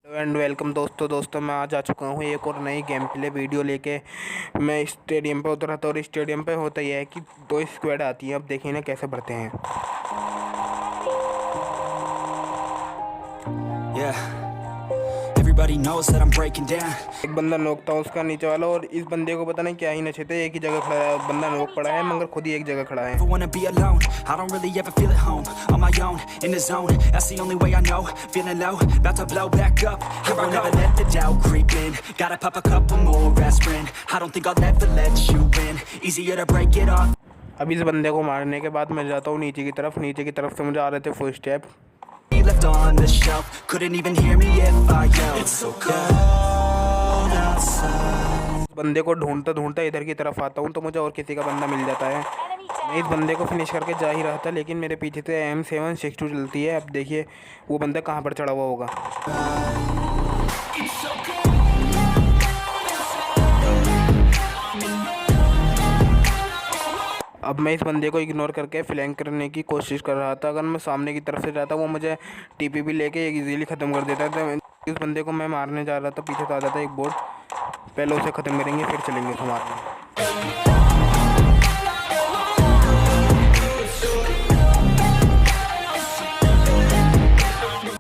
Hello and welcome दोस्तों मैं आज आ चुका हूँ एक और नई गेम प्ले वीडियो लेके। मैं स्टेडियम पे उतरा था और स्टेडियम पे होता ही है कि दो स्क्वाड आती हैं। अब देखिए ना कैसे भरते हैं। Everybody knows that I'm breaking down. एक बंदा नॉक था उसका नीचे वाला, और इस बंदे को पता नहीं क्या ही नशे थे। एक ही जगह खड़ा है, बंदा नॉक पड़ा है मगर खुद ही एक जगह खड़ा है। Never wanna be alone. I don't really ever feel at home. On my own, in the zone. That's the only way I know. Feeling low, about to blow back up. Here I never let the doubt creep in. Gotta pop a couple more aspirin. I don't think I'll ever let you in. Easier to break it off. अब इस बंदे को मारने के बाद मैं जाता हूँ नीचे की तरफ से मुझे आ रहे थे full step. Left on the shelf. Couldn't even hear me if I yelled. It's so cold outside. बंदे को ढूंढता इधर की तरफ आता हूँ तो मुझे और किसी का बंदा मिल जाता है। मैं इस बंदे को फिनिश करके जा ही रहा था, लेकिन मेरे पीछे से M762 चलती है। अब देखिए वो बंदा कहाँ पर चढ़ा हुआ होगा। अब मैं इस बंदे को इग्नोर करके फ्लैंक करने की कोशिश कर रहा था। अगर मैं सामने की तरफ से जाता वो मुझे TPP लेके इजीली ख़त्म कर देता था। इस बंदे को मैं मारने जा रहा था, पीछे से आ जाता एक बोट। पहले उसे ख़त्म करेंगे फिर चलेंगे उसे मारने।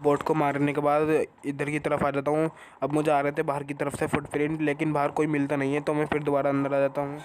बोट को मारने के बाद इधर की तरफ आ जाता हूँ। अब मुझे आ रहे थे बाहर की तरफ से फुटप्रिंट, लेकिन बाहर कोई मिलता नहीं है तो मैं फिर दोबारा अंदर आ जाता हूँ।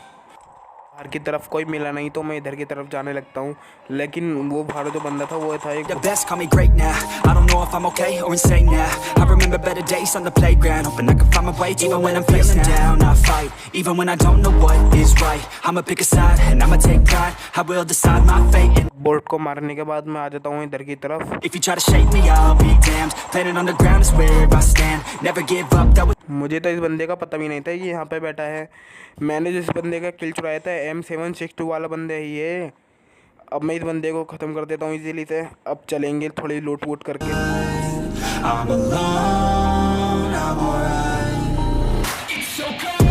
बाहर की तरफ कोई मिला नहीं तो मैं इधर की तरफ जाने लगता हूँ, लेकिन वो बाहर जो बंदा था वो था एक। The best call me great now. I don't know if I'm okay or insane now. I remember better days on the playground, hoping I can find my way even when I'm feeling down. I fight even when I don't know what is right. I'ma pick a side and I'ma take pride. I will decide my fate. Boat को मारने के बाद मैं आ जाता हूँ इधर की तरफ। If you try to shake me, I'll be damned. Planet on the ground is where I stand. Never give up. That was मुझे तो इस बंदे का पता भी नहीं था कि यहाँ पे बैठा है। मैंने जिस बंदे का किल चुराया था M762 वाला बंदे है ये। अब मैं इस बंदे को ख़त्म कर देता हूँ इजीली से। अब चलेंगे थोड़ी लूट वूट करके। I'm alone. I'm alright. It's so cold.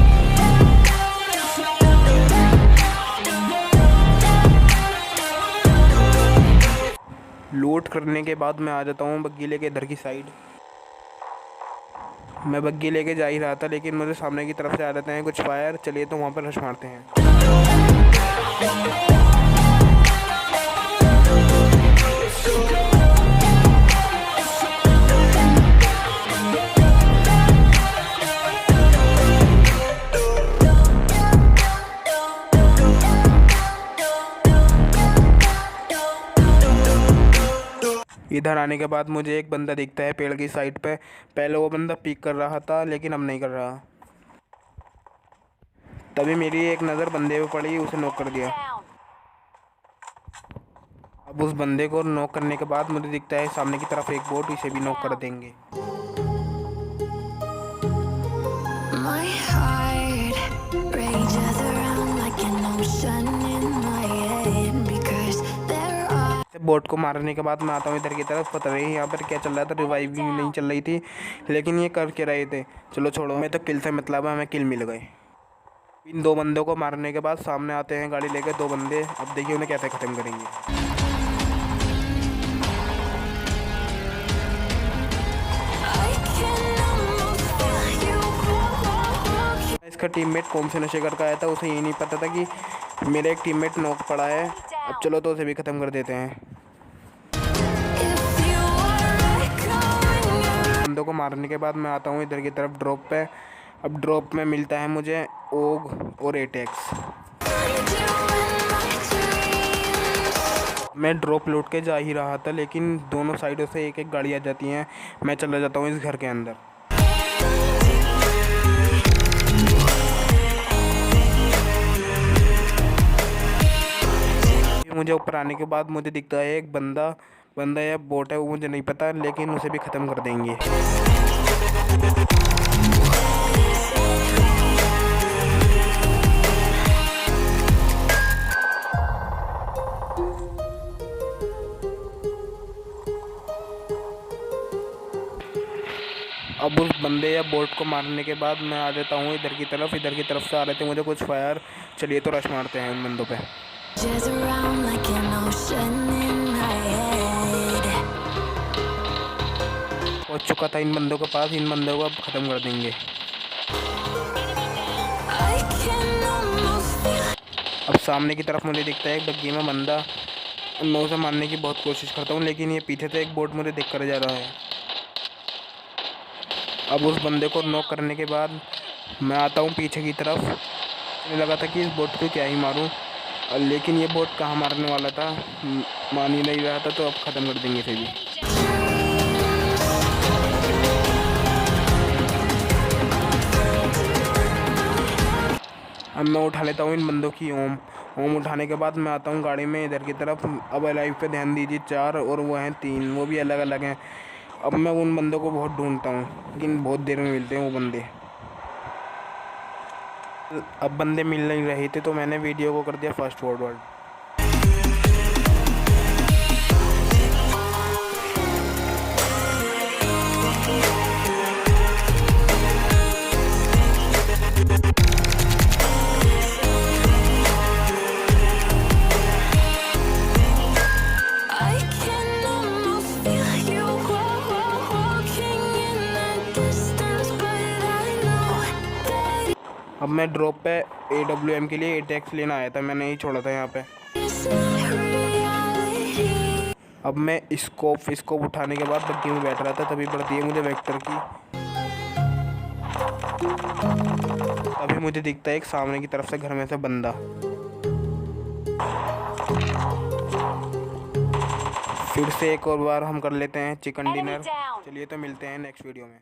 लूट करने के बाद मैं आ जाता हूँ बग्गी लेके इधर की साइड। मैं बग्गी लेके जा ही रहा था, लेकिन मुझे सामने की तरफ से आ जाते हैं कुछ फायर। चलिए तो वहाँ पर रश मारते हैं। इधर आने के बाद मुझे एक बंदा दिखता है पेड़ की साइड पे। पहले वो बंदा पिक कर रहा था लेकिन अब नहीं कर रहा। तभी मेरी एक नज़र बंदे पे पड़ी, उसे नॉक कर दिया। अब उस बंदे को नॉक करने के बाद मुझे दिखता है सामने की तरफ एक बोट, इसे भी नॉक कर देंगे। My heart rages around like an ocean in my head because there are boat को मारने के बाद मैं आता हूँ इधर की तरफ। पता नहीं यहाँ पर क्या चल रहा था, रिवाइविंग नहीं चल रही थी, लेकिन ये कर के रहे थे। चलो छोड़ो, मैं तो किल से मतलब है, हमें किल मिल गए। इन दो बंदों को मारने के बाद सामने आते हैं गाड़ी लेकर दो बंदे। अब देखिए उन्हें कैसे ख़त्म करेंगे। I can almost feel you. इसका टीममेट कौन से नशे करके आया था, उसे ये नहीं पता था कि मेरा एक टीममेट नॉक पड़ा है। अब चलो तो उसे भी ख़त्म कर देते हैं। If you are echoing बंदों को मारने के बाद मैं आता हूँ इधर की तरफ ड्रॉप पे। अब ड्रॉप में मिलता है मुझे ओग और एटेक्स। मैं ड्रॉप लूट के जा ही रहा था, लेकिन दोनों साइडों से एक एक गाड़ी आ जाती हैं। मैं चला जाता हूँ इस घर के अंदर। मुझे ऊपर आने के बाद मुझे दिखता है एक बंदा या बोट है वो मुझे नहीं पता, लेकिन उसे भी ख़त्म कर देंगे। अब उस बंदे या बोट को मारने के बाद मैं आ जाता हूँ इधर की तरफ से आ रहे थे मुझे कुछ फायर। चलिए तो रश मारते हैं उन बंदों पे। just around like an ocean in my head. पहुंच चुका था इन बंदों के पास। इन बंदों को अब ख़त्म कर देंगे। I can almost feel अब सामने की तरफ मुझे दिखता है एक बग्गी में बंदा। मैं उसे मारने की बहुत कोशिश करता हूँ, लेकिन ये पीछे से एक बोट मुझे देख कर जा रहा है। अब उस बंदे को नॉक करने के बाद मैं आता हूँ पीछे की तरफ। मुझे लगा था कि इस बोट को क्या ही मारूं, लेकिन ये बोट कहाँ मारने वाला था, मान ही नहीं रहा था। तो अब ख़त्म कर देंगे इसे भी। अब मैं उठा लेता हूँ इन बंदों की ओम उठाने के बाद मैं आता हूँ गाड़ी में इधर की तरफ। अब लाइफ पे ध्यान दीजिए, 4 और वो हैं 3, वो भी अलग अलग हैं। अब मैं उन बंदों को बहुत ढूंढता हूँ, लेकिन बहुत देर में मिलते हैं वो बंदे। अब बंदे मिल नहीं रहे थे तो मैंने वीडियो को कर दिया fast forward. I can almost feel you walking in the distance, but I know that अब मैं ड्रॉप पे AWM के लिए ATX लेना आया था, मैंने ही छोड़ा था यहाँ पे। it's not reality. अब मैं स्कोप उठाने के बाद बग्गी में बैठ रहा था, तभी पड़ती है मुझे वेक्टर की। तभी मुझे दिखता है एक सामने की तरफ से घर में से बंदा। फिर से एक और बार हम कर लेते हैं चिकन डिनर। चलिए तो मिलते हैं नेक्स्ट वीडियो में।